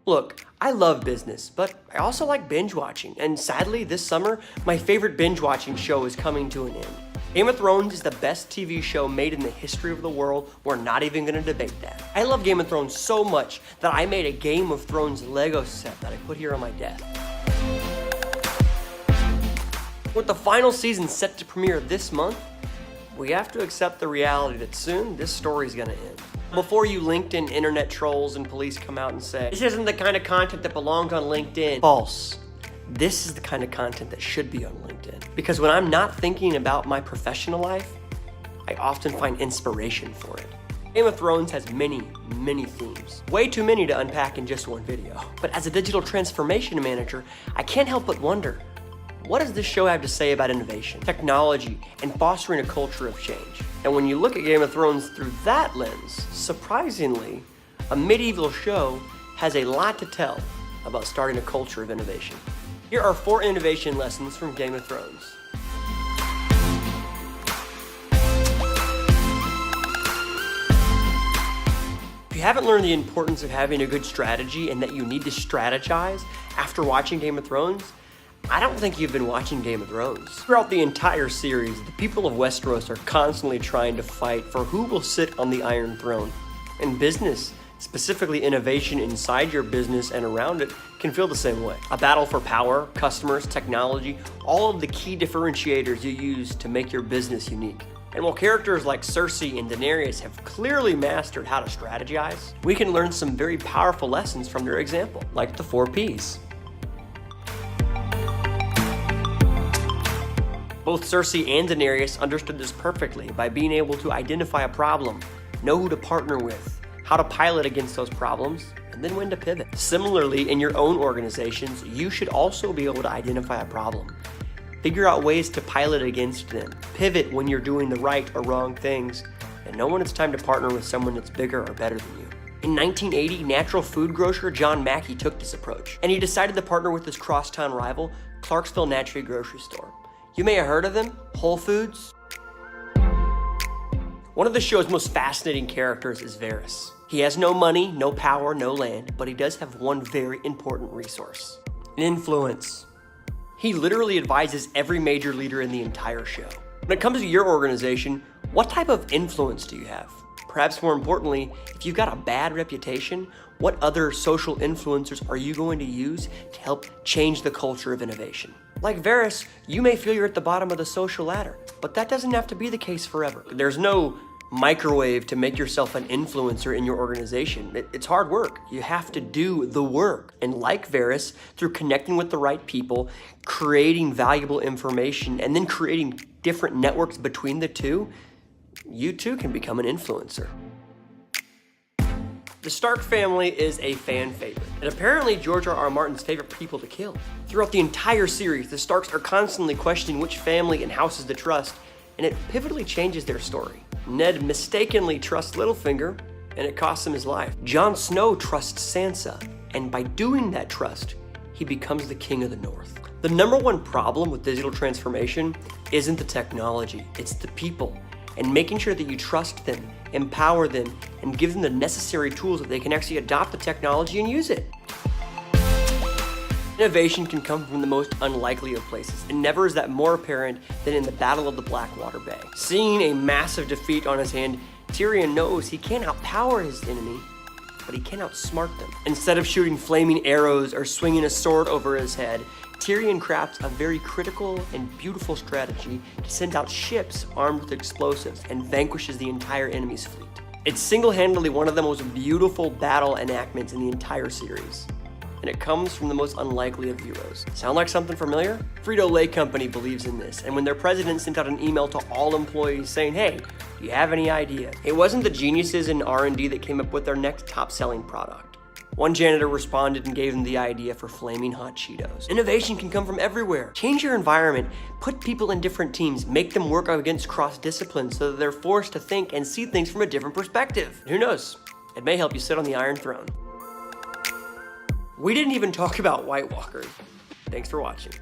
Look, I love business, but I also like binge watching, and sadly, this summer, my favorite binge watching show is coming to an end. Game of Thrones is the best TV show made in the history of the world. We're not even gonna debate that. I love Game of Thrones so much that I made a Game of Thrones Lego set that I put here on my desk. With the final season set to premiere this month, we have to accept the reality that soon this story's gonna end. Before you LinkedIn internet trolls and police come out and say, this isn't the kind of content that belongs on LinkedIn. False. This is the kind of content that should be on LinkedIn. Because when I'm not thinking about my professional life, I often find inspiration for it. Game of Thrones has many themes. Way too many to unpack in just one video. But as a digital transformation manager, I can't help but wonder, what does this show have to say about innovation, technology, and fostering a culture of change? And when you look at Game of Thrones through that lens, surprisingly, a medieval show has a lot to tell about starting a culture of innovation. Here are 4 innovation lessons from Game of Thrones. If you haven't learned the importance of having a good strategy and that you need to strategize after watching Game of Thrones, I don't think you've been watching Game of Thrones. Throughout the entire series, the people of Westeros are constantly trying to fight for who will sit on the Iron Throne. In business, specifically innovation inside your business and around it, can feel the same way. A battle for power, customers, technology, all of the key differentiators you use to make your business unique. And while characters like Cersei and Daenerys have clearly mastered how to strategize, we can learn some very powerful lessons from their example, like the 4 Ps. Both Cersei and Daenerys understood this perfectly by being able to identify a problem, know who to partner with, how to pilot against those problems, and then when to pivot. Similarly, in your own organizations, you should also be able to identify a problem, figure out ways to pilot against them, pivot when you're doing the right or wrong things, and know when it's time to partner with someone that's bigger or better than you. In 1980, natural food grocer John Mackey took this approach, and he decided to partner with his crosstown rival, Clarksville Natural Grocery Store. You may have heard of them, Whole Foods. One of the show's most fascinating characters is Varys. He has no money, no power, no land, but he does have one very important resource: influence. He literally advises every major leader in the entire show. When it comes to your organization, what type of influence do you have? Perhaps more importantly, if you've got a bad reputation, what other social influencers are you going to use to help change the culture of innovation? Like Varys, you may feel you're at the bottom of the social ladder, but that doesn't have to be the case forever. There's no microwave to make yourself an influencer in your organization. It's hard work. You have to do the work. And like Varys, through connecting with the right people, creating valuable information, and then creating different networks between the two, you too can become an influencer. The Stark family is a fan favorite, and apparently George R.R. Martin's favorite people to kill. Throughout the entire series, the Starks are constantly questioning which family and houses to trust, and it pivotally changes their story. Ned mistakenly trusts Littlefinger, and it costs him his life. Jon Snow trusts Sansa, and by doing that trust, he becomes the King of the North. The number one problem with digital transformation isn't the technology, it's the people, and making sure that you trust them, empower them, and give them the necessary tools that they can actually adopt the technology and use it. Innovation can come from the most unlikely of places, and never is that more apparent than in the Battle of the Blackwater Bay. Seeing a massive defeat on his hand, Tyrion knows he can't outpower his enemy, but he can outsmart them. Instead of shooting flaming arrows or swinging a sword over his head, Tyrion crafts a very critical and beautiful strategy to send out ships armed with explosives and vanquishes the entire enemy's fleet. It's single-handedly one of the most beautiful battle enactments in the entire series, and it comes from the most unlikely of heroes. Sound like something familiar? Frito-Lay Company believes in this, and when their president sent out an email to all employees saying, hey, do you have any idea? It wasn't the geniuses in R&D that came up with their next top-selling product. One janitor responded and gave them the idea for Flaming Hot Cheetos. Innovation can come from everywhere. Change your environment, put people in different teams, make them work against cross-disciplines so that they're forced to think and see things from a different perspective. Who knows? It may help you sit on the Iron Throne. We didn't even talk about White Walkers. Thanks for watching.